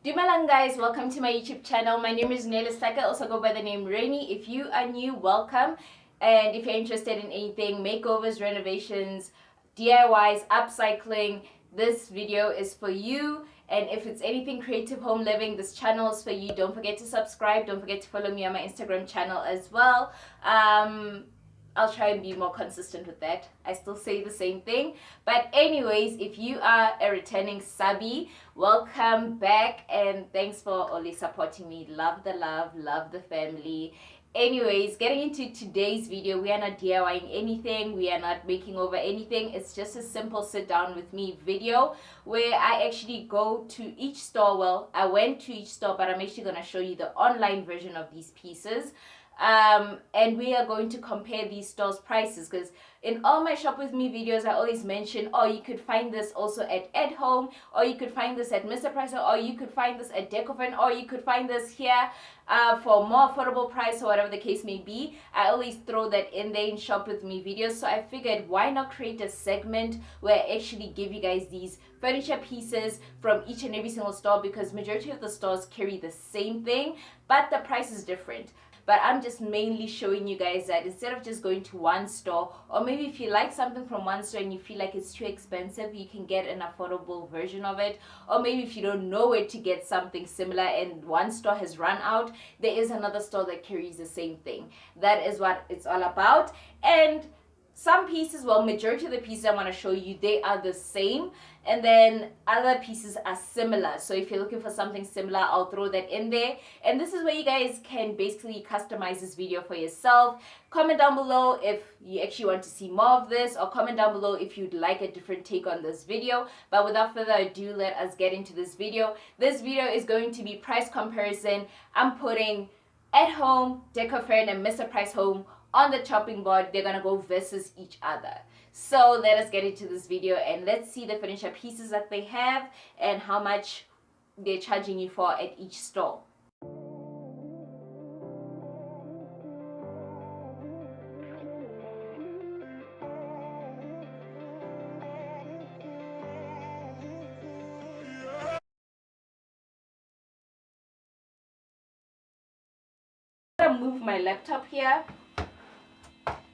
Dumelang guys, welcome to my YouTube channel. My name is Sehlake, also go by the name Rainy. If you are new, welcome. And if you're interested in anything, makeovers, renovations, DIYs, upcycling, this video is for you. And if it's anything creative home living, this channel is for you. Don't forget to subscribe. Don't forget to follow me on my Instagram channel as well. I'll try and be more consistent with that. I still say the same thing. But anyways, if you are a returning subby, welcome back and thanks for always supporting me. Love the love, love the family. Anyways, getting into today's video, we are not DIYing anything. We are not making over anything. It's just a simple sit down with me video where I actually go to each store. Well, I went to each store, but I'm actually going to show you the online version of these pieces. And we are going to compare these stores' prices, because in all my shop with me videos I always mention, oh, you could find this also at Home, or you could find this at Mr. Price, or you could find this at Decorfurn, or you could find this here for more affordable price, or whatever the case may be. I always throw that in there in shop with me videos, so I figured why not create a segment where I actually give you guys these furniture pieces from each and every single store, because majority of the stores carry the same thing but the price is different. But I'm just mainly showing you guys that instead of just going to one store, or maybe if you like something from one store and you feel like it's too expensive, you can get an affordable version of it. Or maybe if you don't know where to get something similar and one store has run out, there is another store that carries the same thing. That is what it's all about. And some pieces, well, majority of the pieces I want to show you, they are the same, and then other pieces are similar. So if you're looking for something similar, I'll throw that in there. And this is where you guys can basically customize this video for yourself. Comment down below if you actually want to see more of this, or comment down below if you'd like a different take on this video. But without further ado, let us get into this video. This video is going to be price comparison. I'm putting At Home, Decorfurn, and Mr. Price Home on the chopping board. They're gonna go versus each other. So let us get into this video and let's see the furniture pieces that they have and how much they're charging you for at each store. I'm gonna move my laptop here,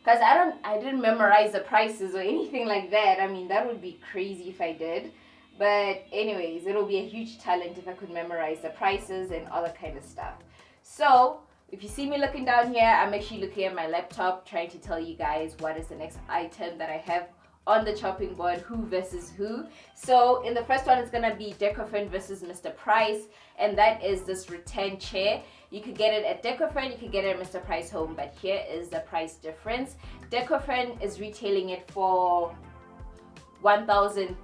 because I didn't memorize the prices or anything like that. I mean, that would be crazy if I did. But anyways, it'll be a huge talent if I could memorize the prices and all that kind of stuff. So if you see me looking down here, I'm actually looking at my laptop trying to tell you guys what is the next item that I have on the chopping board, who versus who. So in the first one, it's gonna be Decorfurn versus Mr. Price, and that is this rattan chair. You could get it at Decorfurn, you could get it at Mr. Price Home, but here is the price difference. Decorfurn is retailing it for 1,000,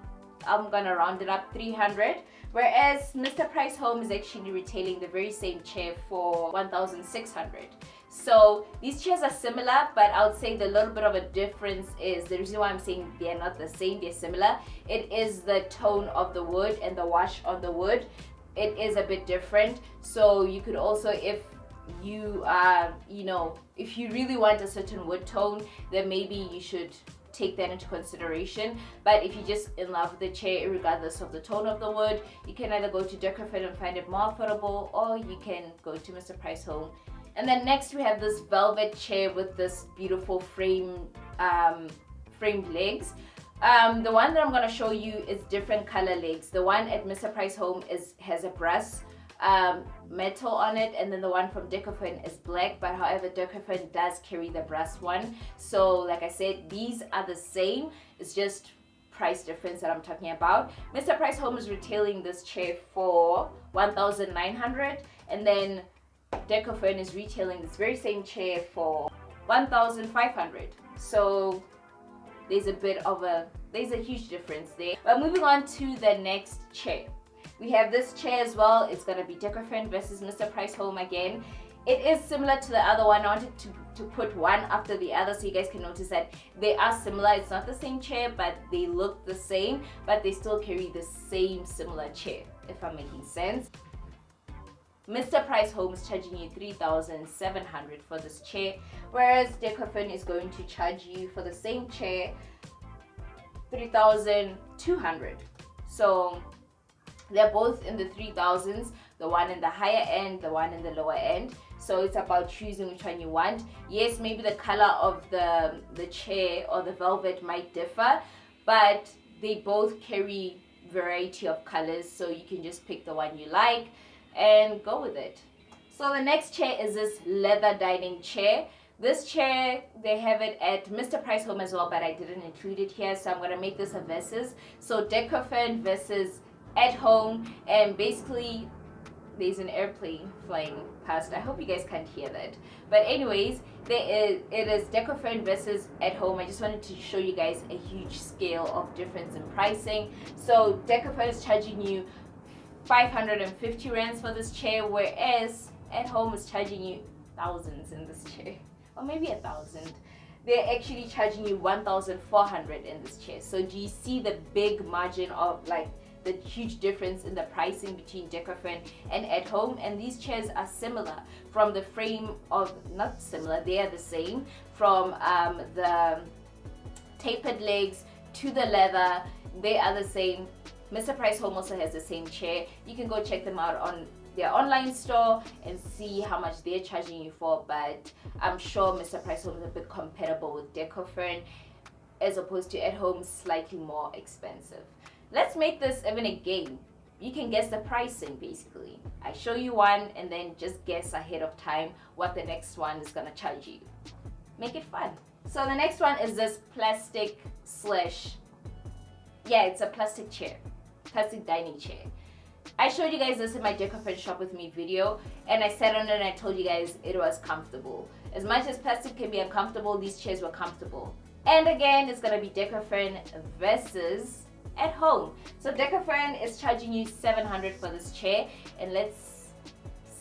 I'm gonna round it up, 300, whereas Mr. Price Home is actually retailing the very same chair for 1,600. So these chairs are similar, but I would say the little bit of a difference is, the reason why I'm saying they're not the same, they're similar, it is the tone of the wood and the wash on the wood. It is a bit different. So you could also, if you are, if you really want a certain wood tone, then maybe you should take that into consideration. But if you're just in love with the chair, regardless of the tone of the wood, you can either go to Decorfurn and find it more affordable, or you can go to Mr. Price Home. And then next we have this velvet chair with this beautiful framed legs. The one that I'm going to show you is different color legs. The one at Mr. Price Home has a brass metal on it, and then the one from Decorfurn is black, but however Decorfurn does carry the brass one. So like I said, these are the same, it's just price difference that I'm talking about. Mr. Price Home is retailing this chair for 1,900, and then Decorfurn is retailing this very same chair for 1,500. So there's a huge difference there. But moving on to the next chair, we have this chair as well. It's gonna be Decorfurn versus Mr. Price Home again. It is similar to the other one. I wanted to put one after the other so you guys can notice that they are similar. It's not the same chair, but they look the same, but they still carry the same similar chair, if I'm making sense. Mr. Price Home is charging you 3,700 for this chair, whereas Decorfurn is going to charge you for the same chair 3,200. So They're both in the 3,000s, the one in the higher end, the one in the lower end. So it's about choosing which one you want. Yes, maybe the color of the chair or the velvet might differ, but they both carry variety of colors, so you can just pick the one you like and go with it. So the next chair is this leather dining chair. This chair, they have it at Mr. Price Home as well, but I didn't include it here, so I'm going to make this a versus. So Decorfurn versus At Home, and basically there's an airplane flying past. I hope you guys can't hear that. But anyways, it is Decorfurn versus At Home. I just wanted to show you guys a huge scale of difference in pricing. So Decorfurn is charging you 550 rands for this chair, whereas At Home is charging you thousands in this chair, or maybe 1,000. They're actually charging you 1,400 in this chair. So do you see the big margin of like the huge difference in the pricing between Decorfurn and At Home? And these chairs are similar from the frame of, not similar, they are the same, from the tapered legs to the leather, they are the same. Mr. Price Home also has the same chair. You can go check them out on their online store and see how much they're charging you for, but I'm sure Mr. Price Home is a bit compatible with Decorfurn, as opposed to At Home, slightly more expensive. Let's make this even a game. You can guess the pricing basically. I show you one and then just guess ahead of time what the next one is gonna charge you. Make it fun. So the next one is this plastic slash, yeah, it's a plastic chair, plastic dining chair. I showed you guys this in my Decorfurn shop with me video, and I sat on it and I told you guys it was comfortable. As much as plastic can be uncomfortable, these chairs were comfortable. And again, it's gonna be Decorfurn versus At Home. So Decorfurn is charging you 700 for this chair, and let's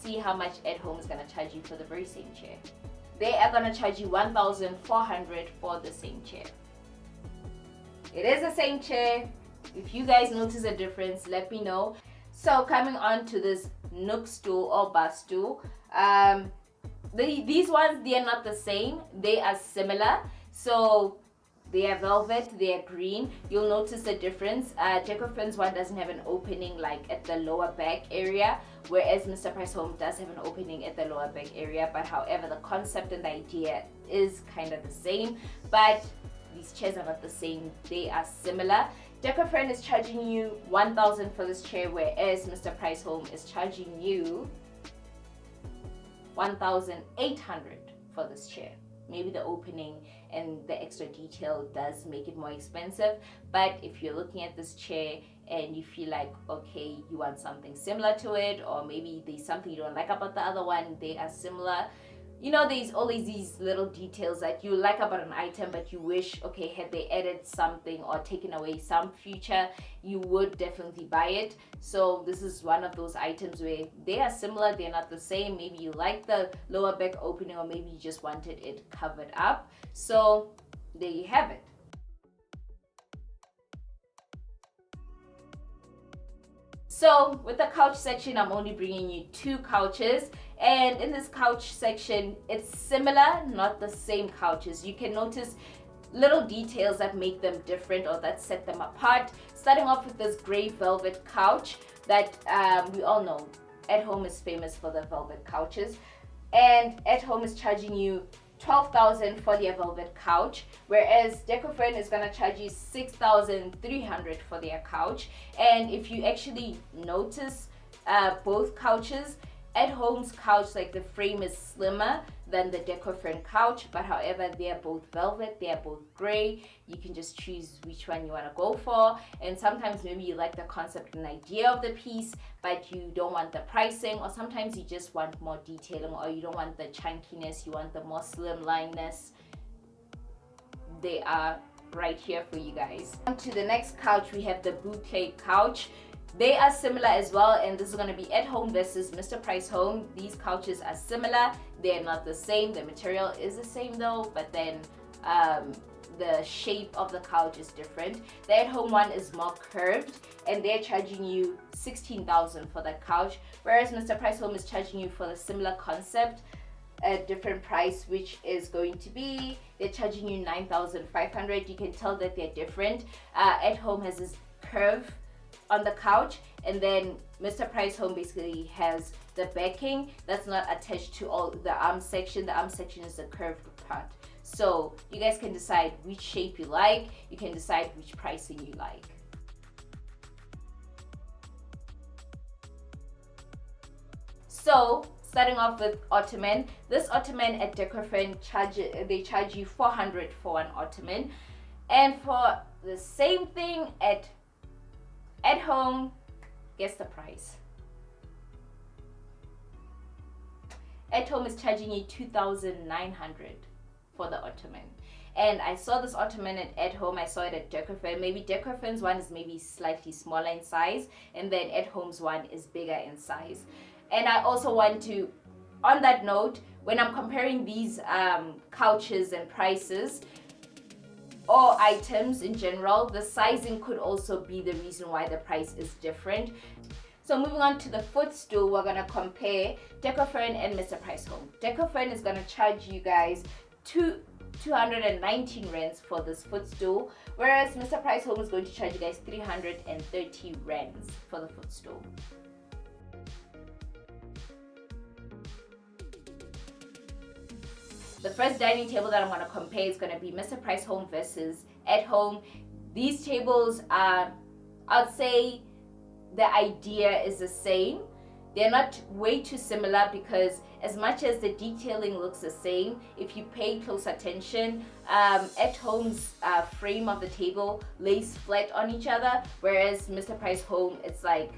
see how much At Home is gonna charge you for the very same chair. They are gonna charge you 1,400 for the same chair. It is the same chair. If you guys notice a difference, let me know. So coming on to this Nook stool or bar stool, these ones, they are not the same, they are similar. So they are velvet, they are green. You'll notice the difference. Decorfurn's one doesn't have an opening like at the lower back area, whereas Mr. Price Home does have an opening at the lower back area. But however, the concept and the idea is kind of the same, but these chairs are not the same, they are similar. Decorfurn is charging you 1,000 for this chair, whereas Mr. Price Home is charging you 1,800 for this chair. Maybe the opening and the extra detail does make it more expensive, but if you're looking at this chair and you feel like, okay, you want something similar to it, or maybe there's something you don't like about the other one, they are similar. You know, there's always these little details that you like about an item, but you wish, okay, had they added something or taken away some feature, you would definitely buy it. So this is one of those items where they are similar, they're not the same. Maybe you like the lower back opening, or maybe you just wanted it covered up. So there you have it. So with the couch section, I'm only bringing you 2 couches. And in this couch section, it's similar, not the same couches. You can notice little details that make them different or that set them apart. Starting off with this gray velvet couch that we all know At Home is famous for the velvet couches. And At Home is charging you 12,000 for their velvet couch, whereas Decorfurn is gonna charge you 6,300 for their couch. And if you actually notice both couches, At Home's couch, like the frame is slimmer than the Decorfurn couch, but however, they are both velvet, they are both gray. You can just choose which one you want to go for. And sometimes maybe you like the concept and idea of the piece, but you don't want the pricing, or sometimes you just want more detailing, or you don't want the chunkiness, you want the more slimliness. They are right here for you guys. On to the next couch, we have the boucle couch. They are similar as well, and this is going to be At Home versus Mr. Price Home. These couches are similar, they're not the same. The material is the same though, but then the shape of the couch is different. The At Home one is more curved, and they're charging you 16,000 for that couch, whereas Mr. Price Home is charging you for the similar concept a different price, which is going to be, they're charging you 9,500. You can tell that they're different. At Home has this curve on the couch, and then Mr. Price Home basically has the backing that's not attached to all the arm section. The arm section is the curved part. So you guys can decide which shape you like. You can decide which pricing you like. So starting off with Ottoman. This Ottoman at Decorfurn they charge you 400 for one Ottoman. And for the same thing at home, guess the price. At home is charging you 2,900 for the Ottoman. And I saw this Ottoman at home. I saw it at Decorfurn. Maybe Decorfurn's one is maybe slightly smaller in size, and then at home's one is bigger in size. And I also want to, on that note, when I'm comparing these couches and prices or items in general, the sizing could also be the reason why the price is different. So moving on to the footstool, we're gonna compare Decorfurn and Mr. Price Home. Decorfurn is gonna charge you guys 219 rands for this footstool, whereas Mr. Price Home is going to charge you guys 330 rands for the footstool. The first dining table that I'm going to compare is going to be Mr. Price Home versus at home. These tables are, I'd say the idea is the same. They're not way too similar, because as much as the detailing looks the same, if you pay close attention, at home's frame of the table lays flat on each other, whereas Mr. Price Home, it's like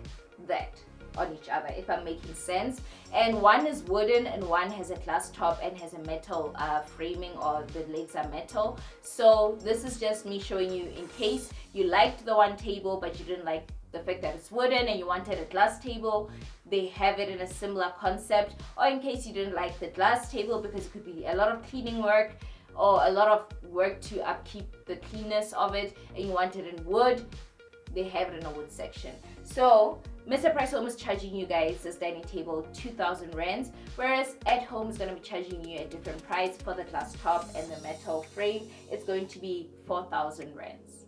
that on each other, if I'm making sense. And one is wooden and one has a glass top and has a metal framing, or the legs are metal. So this is just me showing you in case you liked the one table but you didn't like the fact that it's wooden and you wanted a glass table, they have it in a similar concept. Or in case you didn't like the glass table because it could be a lot of cleaning work or a lot of work to upkeep the cleanness of it, and you want it in wood, they have it in a wood section. So Mr. Price Home is charging you guys this dining table 2,000 rands, whereas at home is going to be charging you a different price for the glass top and the metal frame. It's going to be 4,000 rands.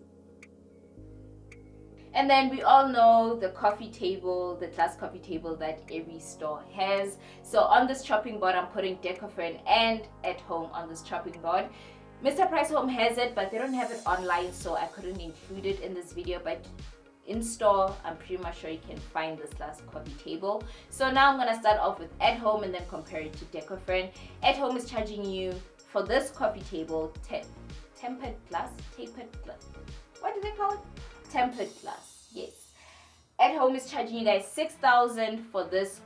And then we all know the coffee table, the glass coffee table that every store has. So on this chopping board, I'm putting Decorfurn and at home on this chopping board. Mr. Price Home has it, but they don't have it online, so I couldn't include it in this video. But in store, I'm pretty much sure you can find this glass coffee table. So now I'm gonna start off with at home and then compare it to Decorfurn. At home is charging you for this coffee table tempered glass. What do they call it? Tempered glass. Yes. At home is charging you guys 6,000 for this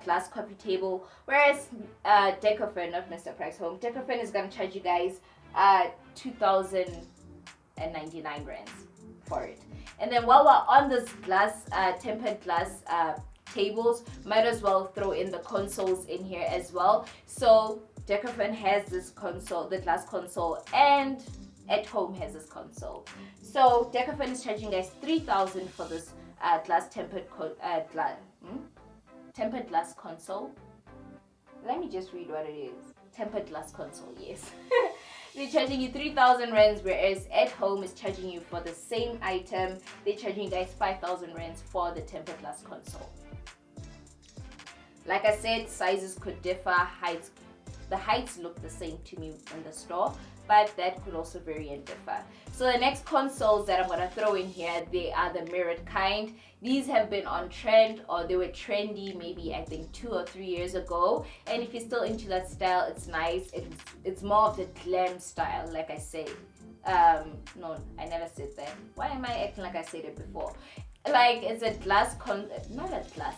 glass coffee table, whereas Decorfurn, not Mr. Price Home, Decorfurn is gonna charge you guys 2,099 rands for it. And then while we're on this glass tempered glass tables, might as well throw in the consoles in here as well. So Decorfurn has this console, the glass console, and at home has this console. So Decorfurn is charging guys 3,000 for this glass tempered glass console. Let me just read what it is. Tempered glass console, yes. They're charging you 3,000 rands, whereas at home is charging you for the same item. They're charging you guys 5,000 rands for the tempered glass console. Like I said, sizes could differ, heights. The heights look the same to me in the store, but that could also vary and differ. So the next consoles that I'm going to throw in here, they are the mirrored kind. These have been on trend, or they were trendy maybe I think 2 or 3 years ago. And if you're still into that style, it's nice. It's more of the glam style, like I said. No, I never said that. Why am I acting like I said it before? Like, it's a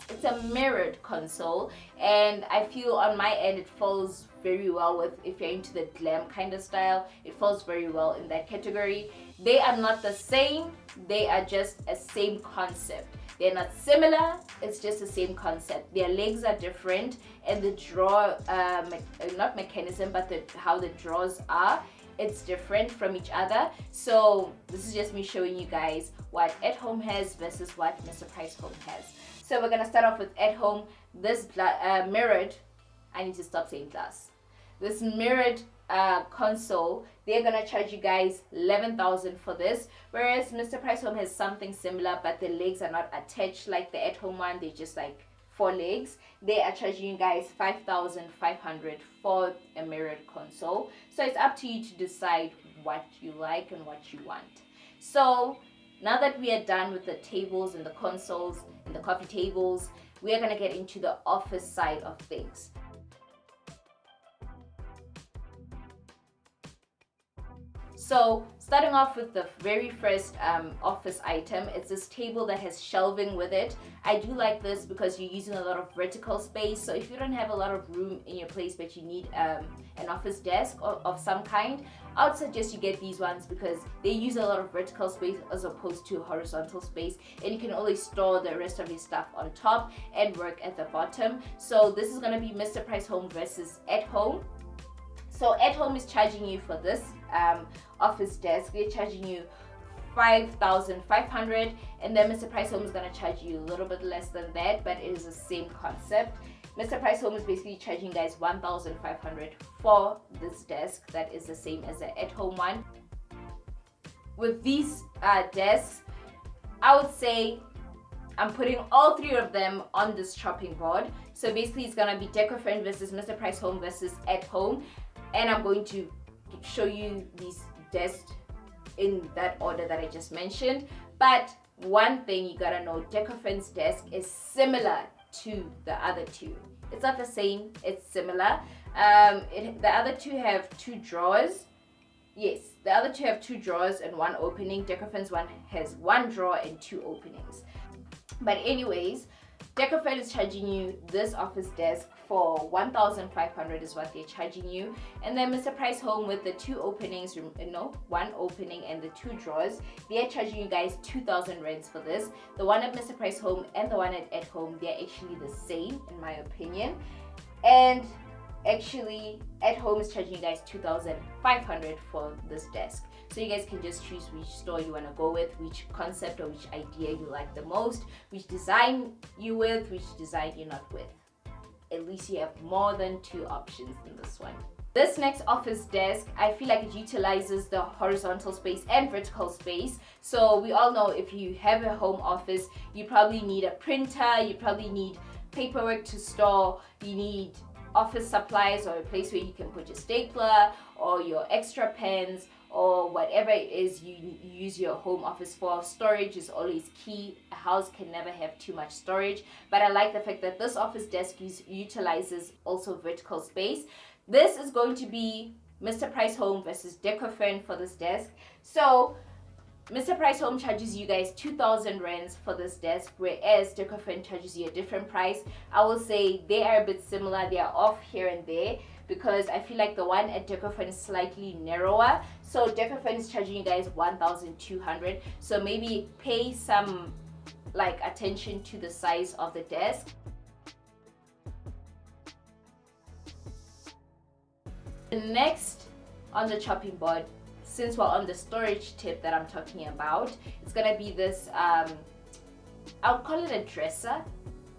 it's a mirrored console, and I feel on my end it falls very well with, if you're into the glam kind of style, it falls very well in that category. They are not the same, they are just a same concept. They're not similar, it's just the same concept. Their legs are different, and the draw not mechanism, but how the drawers are, it's different from each other. So this is just me showing you guys what at home has versus what Mr. Price Home has. So we're gonna start off with at home. This mirrored, I need to stop saying glass. this mirrored console, they're gonna charge you guys 11,000 for this, whereas Mr. Price Home has something similar, but the legs are not attached like the At Home one. They're just like 4 legs. They are charging you guys 5,500 for a mirrored console. So it's up to you to decide what you like and what you want. So now that we are done with the tables and the consoles and the coffee tables, we are going to get into the office side of things. So starting off with the very first office item, it's this table that has shelving with it. I do like this because you're using a lot of vertical space. So if you don't have a lot of room in your place but you need an office desk of some kind, I would suggest you get these ones because they use a lot of vertical space as opposed to horizontal space, and you can always store the rest of your stuff on top and work at the bottom. So this is going to be Mr. Price Home versus At Home. So At Home is charging you for this office desk, they're charging you 5,500, and then Mr. Price Home is going to charge you a little bit less than that, but it is the same concept. Mr. Price Home is basically charging you guys 1,500 for this desk. That is the same as the At Home one. With these desks, I would say I'm putting all 3 of them on this chopping board. So basically it's going to be Decorfurn versus Mr. Price Home versus At Home, and I'm going to show you these desks in that order that I just mentioned. But one thing you gotta know, Decorfurn's desk is similar to the other 2. It's not the same, it's similar. The other 2 have 2 drawers. Yes, the other 2 have 2 drawers and 1 opening. Decorfurn's one has 1 drawer and 2 openings. But anyways, Decorfurn is charging you this office desk for 1,500 is what they're charging you, and then Mr. Price Home with the 2 openings, 1 opening and the 2 drawers, they're charging you guys 2,000 rands for this. The one at Mr. Price Home and the one at Home, they're actually the same in my opinion, and actually At Home is charging you guys 2,500 for this desk. So you guys can just choose which store you want to go with, which concept or which idea you like the most, which design you with, which design you're not with. At least you have more than 2 options in this one. This next office desk, I feel like it utilizes the horizontal space and vertical space. So we all know if you have a home office, you probably need a printer, you probably need paperwork to store, you need office supplies or a place where you can put your stapler or your extra pens or whatever it is you use your home office for. Storage is always key. A house can never have too much storage, but I like the fact that this office desk utilizes also vertical space. This is going to be Mr. Price Home versus Decorfurn for this desk. So Mr. Price Home charges you guys 2,000 rands for this desk, whereas Decorfurn charges you a different price. I will say they are a bit similar. They are off here and there because I feel like the one at Decorfurn is slightly narrower. So Decorfurn is charging you guys 1,200. So maybe pay some attention to the size of the desk. Next on the chopping board, since we're on the storage tip that I'm talking about, it's gonna be this I would call it a dresser.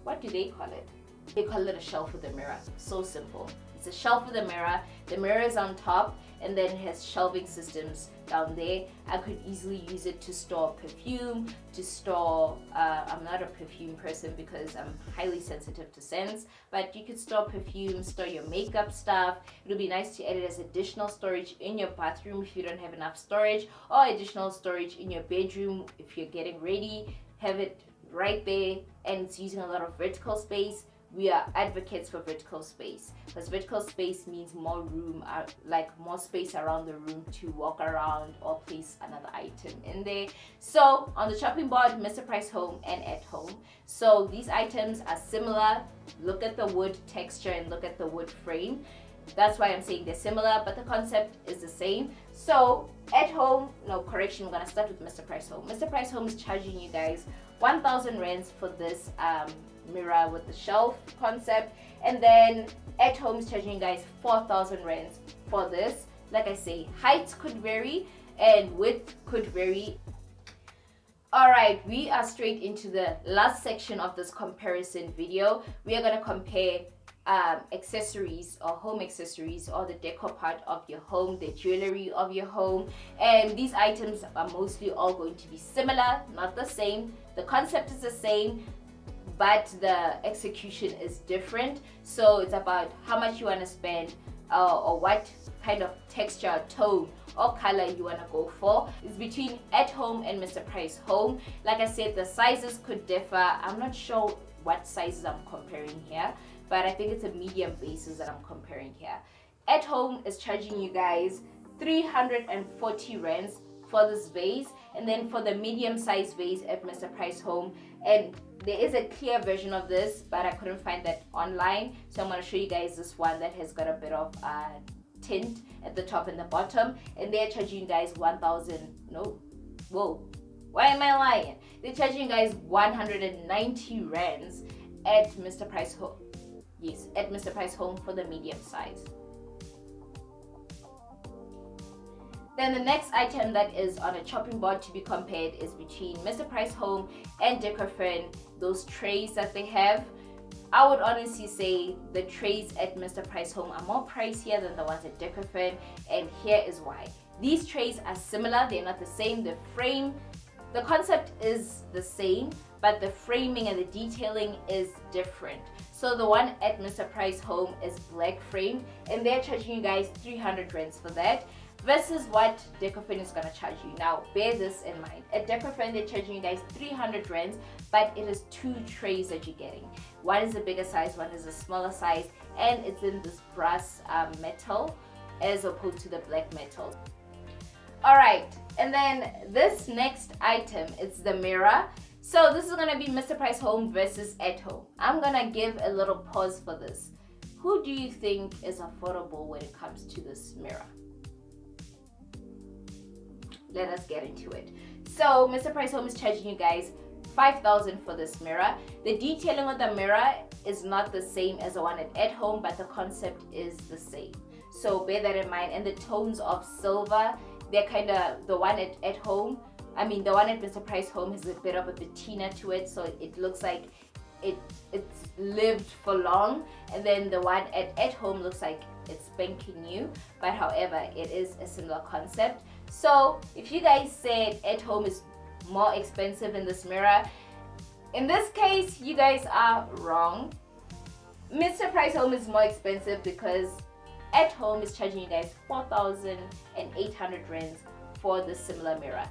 What do they call it? They call it a shelf with a mirror. So simple. It's a shelf with a mirror. The mirror is on top and then it has shelving systems down there. I could easily use it to store perfume, to store I'm not a perfume person because I'm highly sensitive to scents, but you could store perfume, store your makeup stuff. It'll be nice to add it as additional storage in your bathroom if you don't have enough storage, or additional storage in your bedroom if you're getting ready. Have it right there, and it's using a lot of vertical space. We are advocates for vertical space because vertical space means more room, more space around the room to walk around or place another item in there. So on the chopping board, Mr. Price Home and At Home. So these items are similar. Look at the wood texture and look at the wood frame. That's why I'm saying they're similar, but the concept is the same. So At Home, no correction, we're gonna start with Mr. Price Home. Mr. Price Home is charging you guys 1,000 rands for this mirror with the shelf concept, and then At Home is charging you guys 4,000 rands for this. Like I say, height could vary and width could vary. Alright, we are straight into the last section of this comparison video. We are going to compare accessories or home accessories or the decor part of your home, the jewelry of your home. And these items are mostly all going to be similar, not the same. The concept is the same, but the execution is different. So it's about how much you want to spend or what kind of texture, tone or color you want to go for. It's between At Home and Mr. Price Home. Like I said, the sizes could differ. I'm not sure what sizes I'm comparing here, but I think it's a medium basis that I'm comparing here. At Home is charging you guys 340 rands for this vase, and then for the medium size vase at Mr. Price Home, and there is a clear version of this, but I couldn't find that online, so I'm going to show you guys this one that has got a bit of tint at the top and the bottom, and they're charging you guys 1,000. No, whoa, why am I lying? They're charging you guys 190 rands at Mr. Price Home. Yes, at Mr. Price Home for the medium size. Then the next item that is on a chopping board to be compared is between Mr. Price Home and Decorfurn. Those trays that they have, I would honestly say the trays at Mr. Price Home are more pricier than the ones at Decorfurn, and here is why. These trays are similar, they're not the same. The frame, the concept is the same, but the framing and the detailing is different. So the one at Mr. Price Home is black framed, and they're charging you guys 300 rands for that, versus what Decorfurn is going to charge you. Now bear this in mind, at Decorfurn they're charging you guys 300 rands, but it is 2 trays that you're getting. One is a bigger size, one is a smaller size, and it's in this brass metal as opposed to the black metal. Alright, and then this next item, it's the mirror. So this is going to be Mr. Price Home versus At Home. I'm going to give a little pause for this. Who do you think is affordable when it comes to this mirror? Let us get into it. So Mr. Price Home is charging you guys 5,000 for this mirror. The detailing of the mirror is not the same as the one at Home, but the concept is the same. So bear that in mind. And the tones of silver, they're kind of, the one at Home, I mean the one at Mr. Price Home has a bit of a patina to it, so it looks like it's lived for long. And then the one at Home looks like it's spanking new, but however it is a similar concept. So if you guys said At Home is more expensive in this mirror, in this case you guys are wrong. Mr. Price Home is more expensive because At Home is charging you guys 4,800 rands for the similar mirror.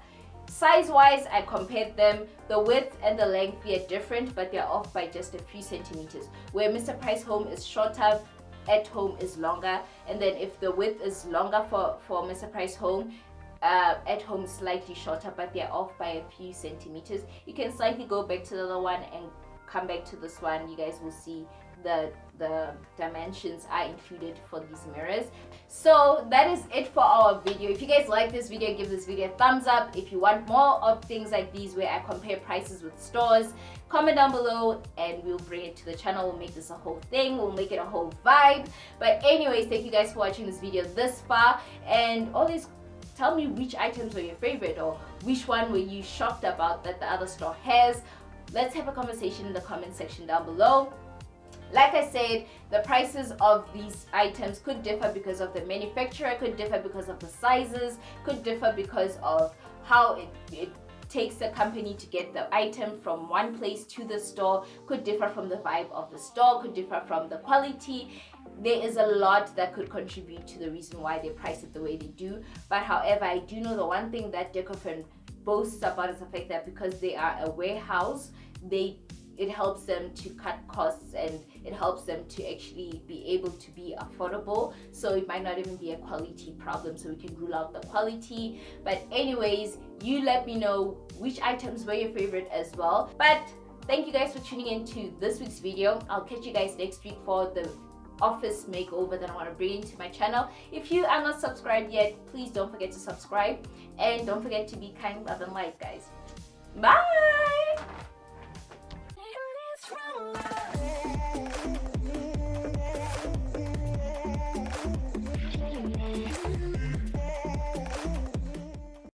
Size wise, I compared them. The width and the length, they are different, but they're off by just a few centimeters. Where Mr. Price Home is shorter, At Home is longer. And then if the width is longer for Mr. Price Home, At Home is slightly shorter, but they're off by a few centimeters. You can slightly go back to the other one and come back to this one. You guys will see the dimensions are included for these mirrors. So that is it for our video. If you guys like this video, give this video a thumbs up. If you want more of things like these where I compare prices with stores, comment down below and we'll bring it to the channel. We'll make this a whole thing, we'll make it a whole vibe. But anyways, thank you guys for watching this video this far, and always tell me which items were your favorite, or which one were you shocked about that the other store has. Let's have a conversation in the comment section down below. Like I said, the prices of these items could differ because of the manufacturer, could differ because of the sizes, could differ because of how it takes the company to get the item from one place to the store, could differ from the vibe of the store, could differ from the quality. There is a lot that could contribute to the reason why they price it the way they do. But however, I do know the one thing that Decorfurn boasts about is the fact that because they are a warehouse, it helps them to cut costs, and it helps them to actually be able to be affordable. So it might not even be a quality problem, so we can rule out the quality. But anyways, you let me know which items were your favorite as well. But thank you guys for tuning in to this week's video. I'll catch you guys next week for the office makeover that I want to bring into my channel. If you are not subscribed yet, please don't forget to subscribe, and don't forget to be kind, love, and like, guys. Bye.